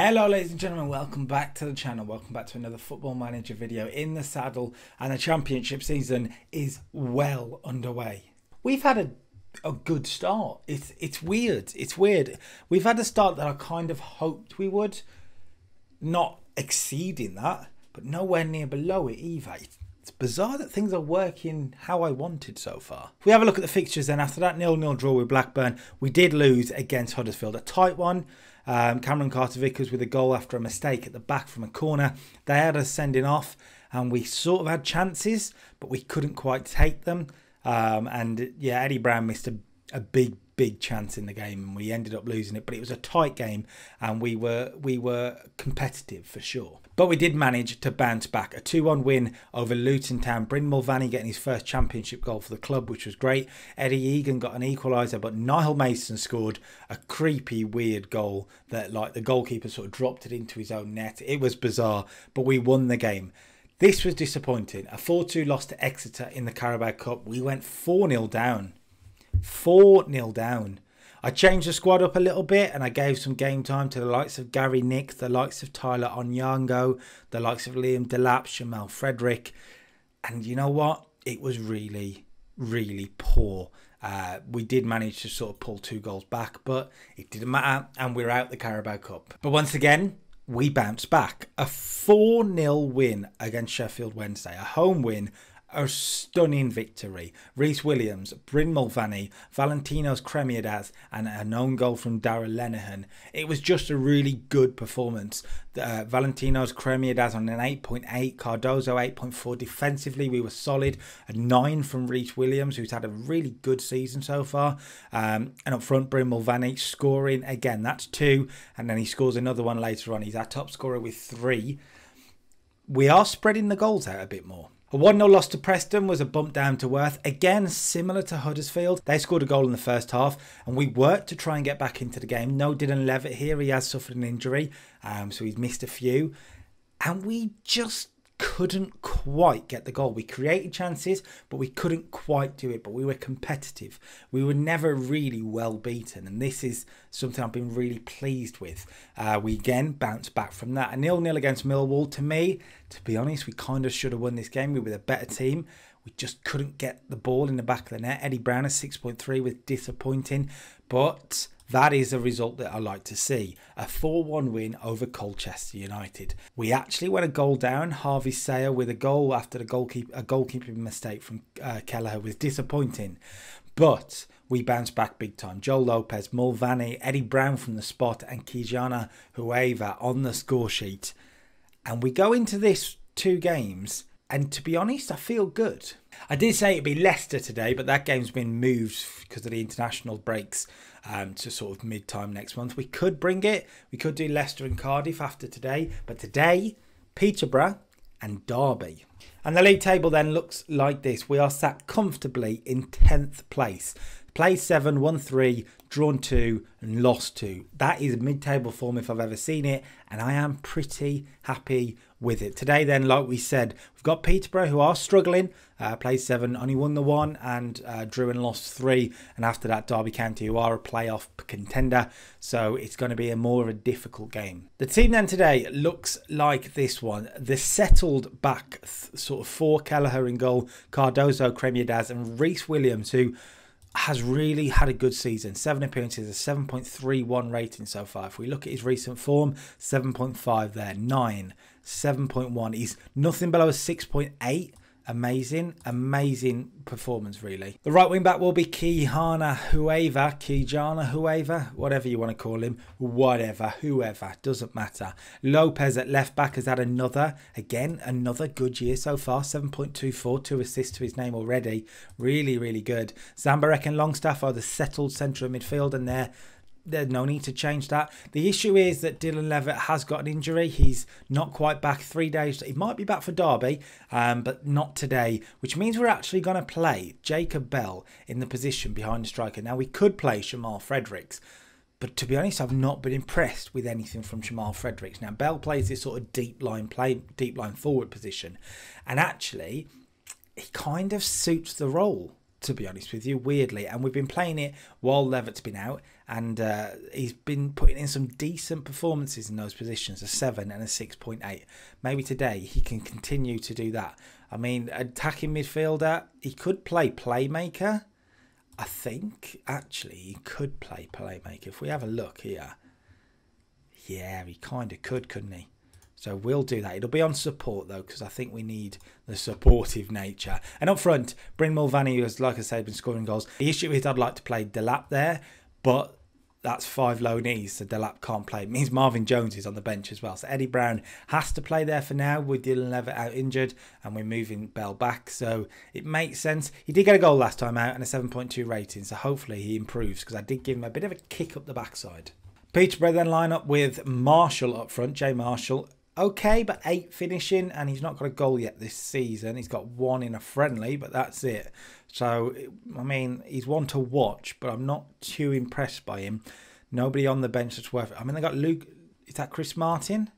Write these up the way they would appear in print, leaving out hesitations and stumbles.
Hello ladies and gentlemen, welcome back to the channel, welcome back to another Football Manager video in the saddle, and the championship season is well underway. We've had a good start. It's weird, we've had a start that I kind of hoped we would, not exceeding that, but nowhere near below it either. It's bizarre that things are working how I wanted so far. If we have a look at the fixtures then, after that 0-0 draw with Blackburn, we did lose against Huddersfield, a tight one. Cameron Carter-Vickers with a goal after a mistake at the back from a corner. They had us sending off and we sort of had chances, but we couldn't quite take them. And yeah, Eddie Brown missed a big chance in the game and we ended up losing it, but it was a tight game and we were competitive for sure. But we did manage to bounce back. A 2-1 win over Luton Town. Bryn Mulvaney getting his first championship goal for the club, which was great. Eddie Egan got an equaliser, but Niall Mason scored a creepy, weird goal that like the goalkeeper sort of dropped it into his own net. It was bizarre, but we won the game. This was disappointing. A 4-2 loss to Exeter in the Carabao Cup. We went 4-0 down. 4-0 down. I changed the squad up a little bit and I gave some game time to the likes of Gary Nick, the likes of Tyler Onyango, the likes of Liam Delap, Jamal Frederick. And you know what? It was really, really poor. We did manage to sort of pull 2 goals back, but it didn't matter and we're out the Carabao Cup. But once again, we bounced back. A 4-0 win against Sheffield Wednesday, a home win. A stunning victory. Rhys Williams, Bryn Mulvaney, Valentinos Cremiadas and an own goal from Darragh Lenihan. It was just a really good performance. Valentinos Cremiadas on an 8.8, Cardozo 8.4. Defensively we were solid. A 9 from Rhys Williams, who's had a really good season so far. And up front Bryn Mulvaney scoring again, that's 2, and then he scores another one later on. He's our top scorer with 3. We are spreading the goals out a bit more. A 1-0 loss to Preston was a bump down to earth. Again, similar to Huddersfield. They scored a goal in the first half and we worked to try and get back into the game. No Dylan Levitt here. He has suffered an injury, so he's missed a few. And we just couldn't quite get the goal. We created chances, but we couldn't quite do it. But we were competitive. We were never really well beaten. And this is something I've been really pleased with. We again bounced back from that. A 0-0 against Millwall. To me, to be honest, we kind of should have won this game. We were the better team. We just couldn't get the ball in the back of the net. Eddie Brown at 6.3 was disappointing. But that is a result that I like to see. A 4-1 win over Colchester United. We actually went a goal down. Harvey Sayer with a goal after a goalkeeping mistake from Kelleher was disappointing. But we bounced back big time. Joel Lopez, Mulvaney, Eddie Brown from the spot and Kijana Hueva on the score sheet. And we go into this 2 games and to be honest, I feel good. I did say it'd be Leicester today, but that game's been moved because of the international breaks to sort of mid-time next month. We could bring it. We could do Leicester and Cardiff after today. But today, Peterborough and Derby. And the league table then looks like this. We are sat comfortably in 10th place. Played 7, won 3, drawn 2 and lost 2. That is mid-table form if I've ever seen it. And I am pretty happy with it. Today then, like we said, we've got Peterborough who are struggling. Played 7, only won the 1 and drew and lost 3. And after that, Derby County who are a playoff contender. So it's going to be a more of a difficult game. The team then today looks like this one. The settled back sort of 4, Kelleher in goal, Cardozo, Cremiadas and Rhys Williams, who has really had a good season. 7 appearances, a 7.31 rating so far. If we look at his recent form, 7.5 there, 9, 7.1. He's nothing below a 6.8. Amazing performance really. The right wing back will be Kijana Hueva, whatever you want to call him, whoever, doesn't matter. Lopez at left back has had another good year so far, 7.24, 2 assists to his name already. Really good. Zambarek and Longstaff are the settled centre of midfield and there's no need to change that. The issue is that Dylan Levitt has got an injury. He's not quite back. 3 days. He might be back for Derby, but not today, which means we're actually going to play Jacob Bell in the position behind the striker. Now, we could play Jamal Fredericks, but to be honest, I've not been impressed with anything from Jamal Fredericks. Now, Bell plays this sort of deep line forward position, and actually, he kind of suits the role. to be honest with you, weirdly. And we've been playing it while Levert's been out, and he's been putting in some decent performances in those positions, a 7 and a 6.8. Maybe today he can continue to do that. I mean, attacking midfielder, he could play playmaker. I think, actually, he could play playmaker. If we have a look here. Yeah, he kind of could, couldn't he? So we'll do that. It'll be on support, though, because I think we need the supportive nature. And up front, Bryn Mulvaney, who has, like I said, been scoring goals. The issue is I'd like to play Delap there, but that's 5 low knees, so Delap can't play. It means Marvin Jones is on the bench as well. So Eddie Brown has to play there for now, with Dylan Levitt out injured, and we're moving Bell back. So it makes sense. He did get a goal last time out and a 7.2 rating, so hopefully he improves, because I did give him a bit of a kick up the backside. Peterborough then line up with Marshall up front, Jay Marshall. Okay, but 8 finishing, and he's not got a goal yet this season. He's got 1 in a friendly, but that's it. So, I mean, he's one to watch, but I'm not too impressed by him. Nobody on the bench that's worth it. I mean, they got Luke, is that Chris Martin?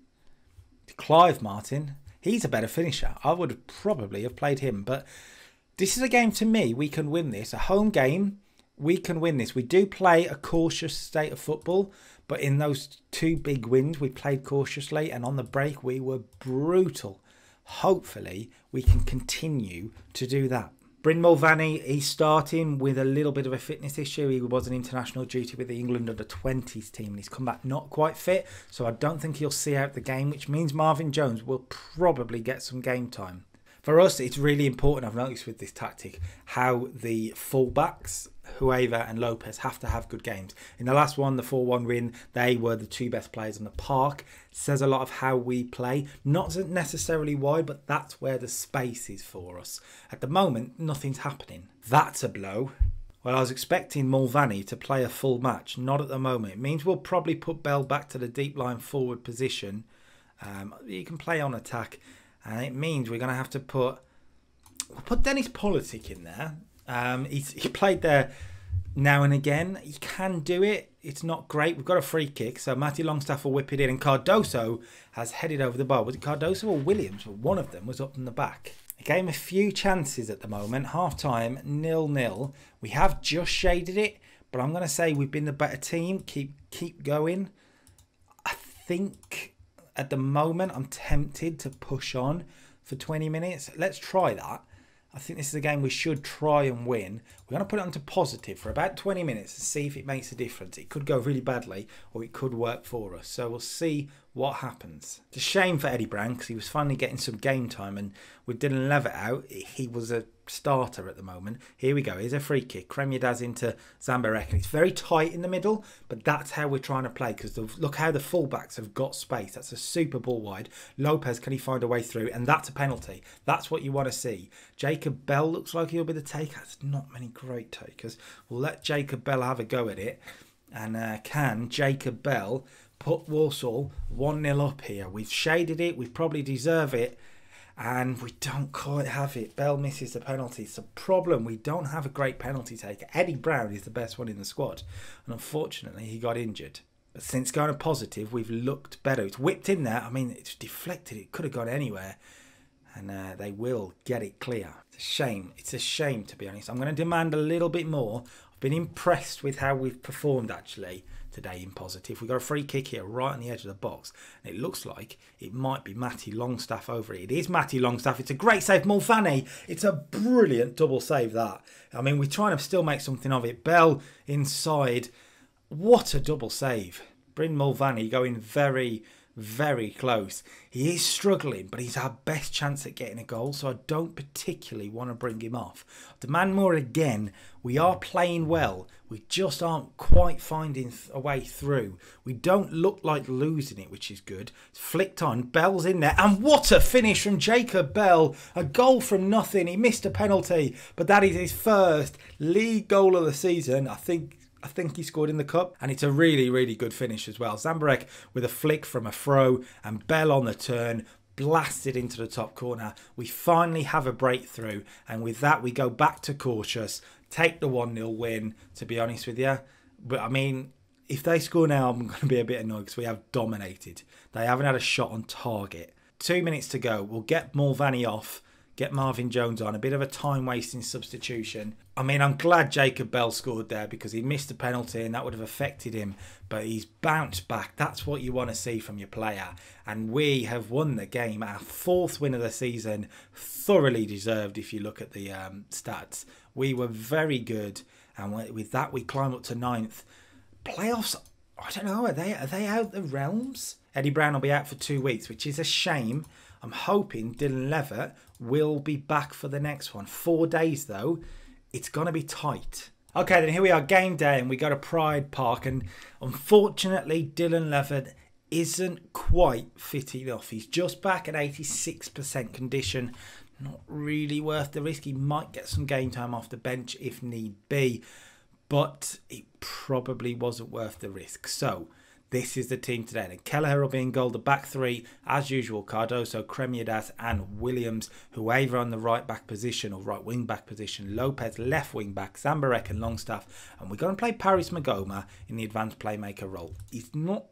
Clive Martin. He's a better finisher. I would probably have played him, but this is a game to me. We can win this. A home game, we can win this. We do play a cautious state of football, but in those 2 big wins, we played cautiously, and on the break, we were brutal. Hopefully, we can continue to do that. Bryn Mulvaney, he's starting with a little bit of a fitness issue. He was on international duty with the England under-20s team, and he's come back not quite fit, so I don't think he'll see out the game, which means Marvin Jones will probably get some game time. For us, it's really important, I've noticed with this tactic, how the fullbacks, Hueva and Lopez, have to have good games. In the last one, the 4-1 win, they were the 2 best players on the park. Says a lot of how we play. Not necessarily why, but that's where the space is for us. At the moment, nothing's happening. That's a blow. Well, I was expecting Mulvaney to play a full match. Not at the moment. It means we'll probably put Bell back to the deep line forward position. You can play on attack. And it means we're going to have to we'll put Dennis Politic in there. He played there now and again. He can do it. It's not great. We've got a free kick, so Matty Longstaff will whip it in. And Cardoso has headed over the bar. Was it Cardoso or Williams? Well, one of them was up in the back. He gave him a few chances at the moment. Half-time, 0-0. We have just shaded it, but I'm going to say we've been the better team. Keep going. I think at the moment, I'm tempted to push on for 20 minutes. Let's try that. I think this is a game we should try and win. We're going to put it onto positive for about 20 minutes and see if it makes a difference. It could go really badly or it could work for us. So we'll see what happens. It's a shame for Eddie Brown because he was finally getting some game time, and with Dylan Levitt out, he was a starter at the moment. Here we go. Here's a free kick. Kremyadaz into Zambarek, and it's very tight in the middle, but that's how we're trying to play, because look how the fullbacks have got space. That's a super ball wide. Lopez, can he find a way through? And that's a penalty. That's what you want to see. Jacob Bell looks like he'll be the taker. There's not many great takers. We'll let Jacob Bell have a go at it. And can Jacob Bell put Walsall 1-0 up here? We've shaded it. We probably deserve it. And we don't quite have it. Bell misses the penalty. It's a problem. We don't have a great penalty taker. Eddie Brown is the best one in the squad. And unfortunately, he got injured. But since going to positive, we've looked better. It's whipped in there. I mean, it's deflected. It could have gone anywhere. And they will get it clear. It's a shame. It's a shame, to be honest. I'm going to demand a little bit more. I've been impressed with how we've performed, actually, today in positive. We've got a free kick here right on the edge of the box. And it looks like it might be Matty Longstaff over it. It is Matty Longstaff. It's a great save. Mulvaney. It's a brilliant double save, that. I mean, we're trying to still make something of it. Bell inside. What a double save. Bryn Mulvaney going very, very close. He is struggling, but he's our best chance at getting a goal, so I don't particularly want to bring him off. Demand more again. We are playing well. We just aren't quite finding a way through. We don't look like losing it, which is good. It's flicked on. Bell's in there. And what a finish from Jacob Bell. A goal from nothing. He missed a penalty, but that is his first league goal of the season. I think he scored in the cup, and it's a really, really good finish as well. Zambarek with a flick from a throw, and Bell on the turn, blasted into the top corner. We finally have a breakthrough, and with that we go back to cautious, take the 1-0 win, to be honest with you. But I mean, if they score now, I'm going to be a bit annoyed because we have dominated. They haven't had a shot on target. 2 minutes to go. We'll get Mulvaney off, get Marvin Jones on. A bit of a time-wasting substitution. I mean, I'm glad Jacob Bell scored there because he missed a penalty and that would have affected him. But he's bounced back. That's what you want to see from your player. And we have won the game. Our 4th win of the season. Thoroughly deserved if you look at the stats. We were very good. And with that, we climb up to 9th. Playoffs, I don't know, are they out the realms? Eddie Brown will be out for 2 weeks, which is a shame. I'm hoping Dylan Levitt will be back for the next one. 4 days, though. It's going to be tight. Okay, then here we are, game day, and we go to Pride Park. And unfortunately, Dylan Levitt isn't quite fit enough. He's just back at 86% condition. Not really worth the risk. He might get some game time off the bench if need be. But it probably wasn't worth the risk. So this is the team today. And Kelleher will be in goal. The back 3, as usual, Cardoso, Kremyadas and Williams, who are either on the right back position or right wing back position. Lopez, left wing back, Zambarek and Longstaff. And we're going to play Paris Magoma in the advanced playmaker role. He's not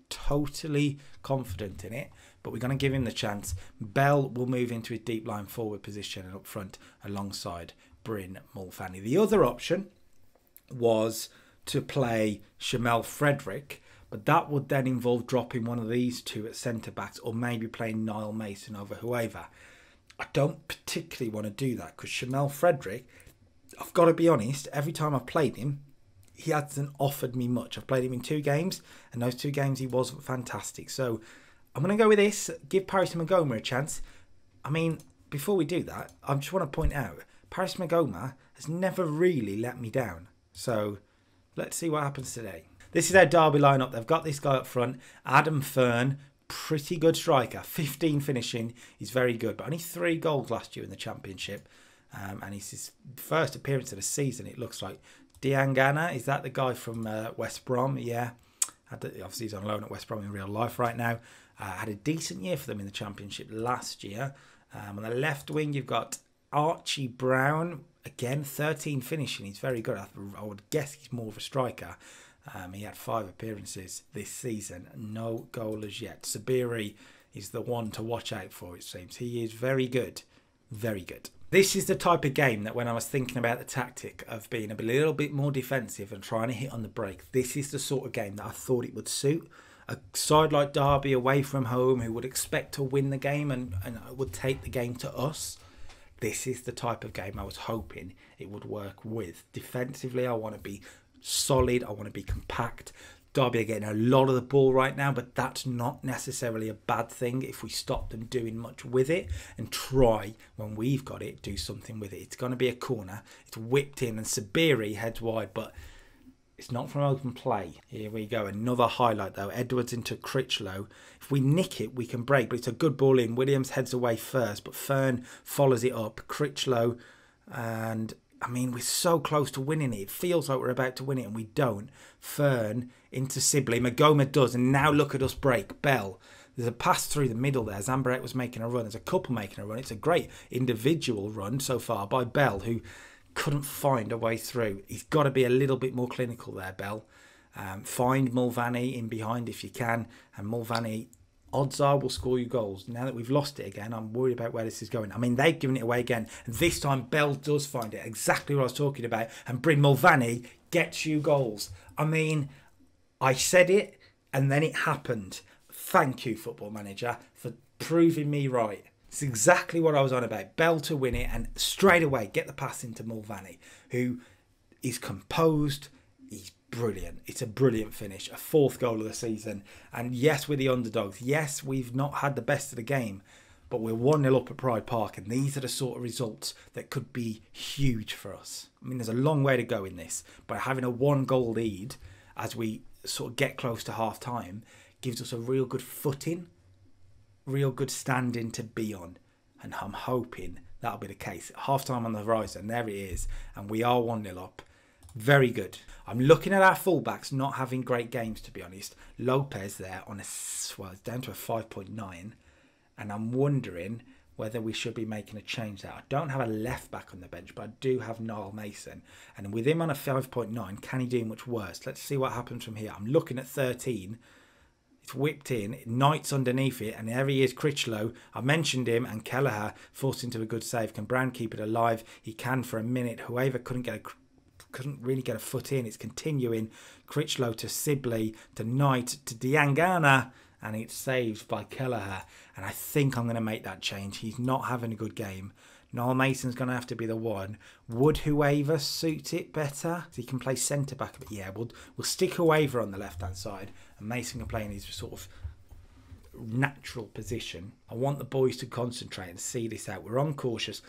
totally confident in it, but we're going to give him the chance. Bell will move into his deep line forward position and up front alongside Bryn Mulvaney. The other option was to play Shamel Frederick, but that would then involve dropping one of these two at centre backs or maybe playing Niall Mason over whoever. I don't particularly want to do that because Shamel Frederick, I've got to be honest, every time I've played him, he hasn't offered me much. I've played him in 2 games and those 2 games he wasn't fantastic. So I'm going to go with this, give Paris Magoma a chance. I mean, before we do that, I just want to point out, Paris Magoma has never really let me down. So let's see what happens today. This is our Derby lineup. They've got this guy up front, Adam Fern, pretty good striker, 15 finishing. He's very good, but only 3 goals last year in the Championship. And it's his first appearance of the season, it looks like. Diangana, is that the guy from West Brom? Yeah. Obviously, he's on loan at West Brom in real life right now. Had a decent year for them in the Championship last year. On the left wing, you've got Archie Brown. Again, 13 finishing. He's very good. I would guess he's more of a striker. He had 5 appearances this season. No goal as yet. Sabiri is the one to watch out for, it seems. He is very good. Very good. This is the type of game that when I was thinking about the tactic of being a little bit more defensive and trying to hit on the break, this is the sort of game that I thought it would suit. A side like Derby away from home who would expect to win the game and would take the game to us. This is the type of game I was hoping it would work with. Defensively, I want to be solid. I want to be compact. Derby are getting a lot of the ball right now, but that's not necessarily a bad thing if we stop them doing much with it and try, when we've got it, do something with it. It's going to be a corner. It's whipped in and Sabiri heads wide, but it's not from open play. Here we go. Another highlight, though. Edwards into Critchlow. If we nick it, we can break, but it's a good ball in. Williams heads away first, but Fern follows it up. Critchlow, and I mean, we're so close to winning it. It feels like we're about to win it, and we don't. Fern into Sibley. Magoma does, and now look at us break. Bell. There's a pass through the middle there. Zambarek was making a run. There's a couple making a run. It's a great individual run so far by Bell, who couldn't find a way through. He's got to be a little bit more clinical there, Bell. Find Mulvaney in behind if you can. And Mulvaney, odds are, will score you goals. Now that we've lost it again, I'm worried about where this is going. I mean, they've given it away again. And this time, Bell does find it. Exactly what I was talking about. And Bryn Mulvaney gets you goals. I mean, I said it and then it happened. Thank you, Football Manager, for proving me right. It's exactly what I was on about. Bell to win it and straight away get the pass into Mulvaney, who is composed. He's brilliant. It's a brilliant finish. A 4th goal of the season. And yes, we're the underdogs. Yes, we've not had the best of the game, but we're 1-0 up at Pride Park. And these are the sort of results that could be huge for us. I mean, there's a long way to go in this, but having a 1-goal lead as we sort of get close to half time gives us a real good footing, real good standing to be on, and I'm hoping that'll be the case. Half time on the horizon, there it is, and we are 1-0 up. Very good. I'm looking at our fullbacks not having great games, to be honest. Lopez there on well, it's down to a 5.9, and I'm wondering whether we should be making a change there. I don't have a left back on the bench, but I do have Niall Mason, and with him on a 5.9, can he do much worse? Let's see what happens from here. I'm looking at 13. It's whipped in, Knight's underneath it, and there he is, Critchlow. I mentioned him, and Kelleher forced into a good save. Can Brown keep it alive? He can for a minute. Whoever couldn't really get a foot in. It's continuing. Critchlow to Sibley, to Knight, to Diangana, and it's saved by Kelleher. And I think I'm going to make that change. He's not having a good game. Niall Mason's going to have to be the one. Would whoever suit it better? So he can play centre-back. But yeah, we'll stick whoever on the left-hand side. And Mason can play in his sort of natural position. I want the boys to concentrate and see this out. We're uncautious.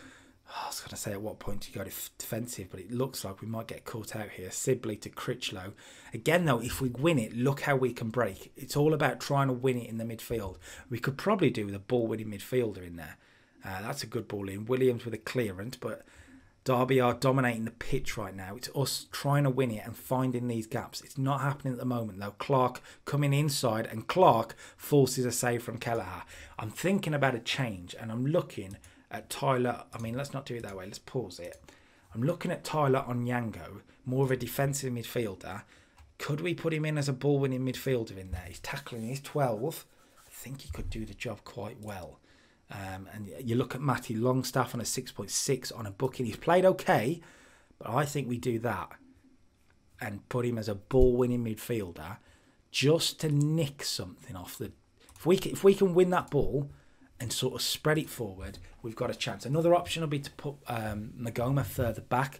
I was going to say at what point do you go defensive, but it looks like we might get caught out here. Sibley to Critchlow. Again, though, if we win it, look how we can break. It's all about trying to win it in the midfield. We could probably do with a ball-winning midfielder in there. That's a good ball in. Williams with a clearance, but Derby are dominating the pitch right now. It's us trying to win it and finding these gaps. It's not happening at the moment, though. Clark coming inside, and Clark forces a save from Kelleher. I'm thinking about a change, and I'm looking at Tyler. I mean, let's not do it that way. Let's pause it. I'm looking at Tyler Onyango, more of a defensive midfielder. Could we put him in as a ball-winning midfielder in there? He's tackling. He's 12. I think he could do the job quite well. And you look at Matty Longstaff on a 6.6 on a booking. He's played okay, but I think we do that and put him as a ball-winning midfielder just to nick something off the. If we can win that ball and sort of spread it forward, we've got a chance. Another option will be to put Magoma further back.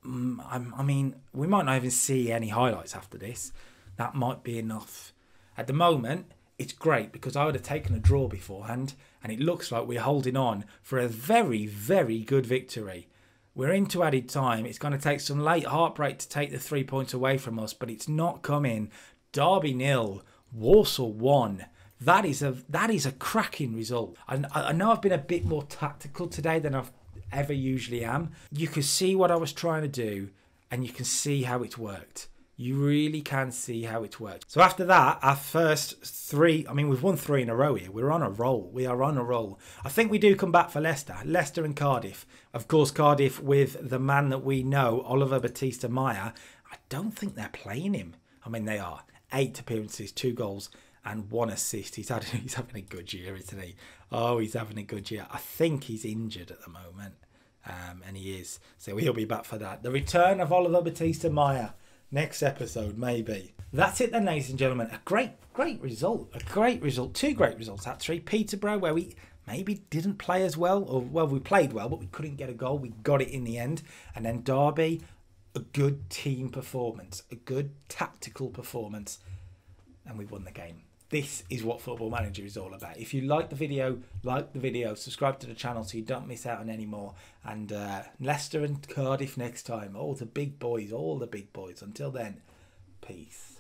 I mean, we might not even see any highlights after this. That might be enough. At the moment, it's great because I would have taken a draw beforehand, and it looks like we're holding on for a very, very good victory. We're into added time. It's going to take some late heartbreak to take the 3 points away from us, but it's not coming. Derby 0, Walsall 1. That is a cracking result. I know I've been a bit more tactical today than I've ever usually am. You can see what I was trying to do, and you can see how it's worked. You really can see how it's worked. So after that, our first three, I mean, we've won 3 in a row here. We're on a roll. We are on a roll. I think we do come back for Leicester. Leicester and Cardiff. Of course, Cardiff with the man that we know, Oliver Batista-Meyer. I don't think they're playing him. I mean, they are. 8 appearances, 2 goals and 1 assist. He's having a good year, isn't he? Oh, he's having a good year. I think he's injured at the moment. And he is. So he'll be back for that. The return of Oliver Batista-Meyer. Next episode, maybe. That's it then, ladies and gentlemen. A great result. A great result. 2 great results, actually. Peterborough, where we maybe didn't play as well. Or, well, we played well, but we couldn't get a goal. We got it in the end. And then Derby, a good team performance. A good tactical performance. And we won the game. This is what Football Manager is all about. If you like the video, subscribe to the channel so you don't miss out on any more. And Leicester and Cardiff next time. All the big boys. Until then, peace.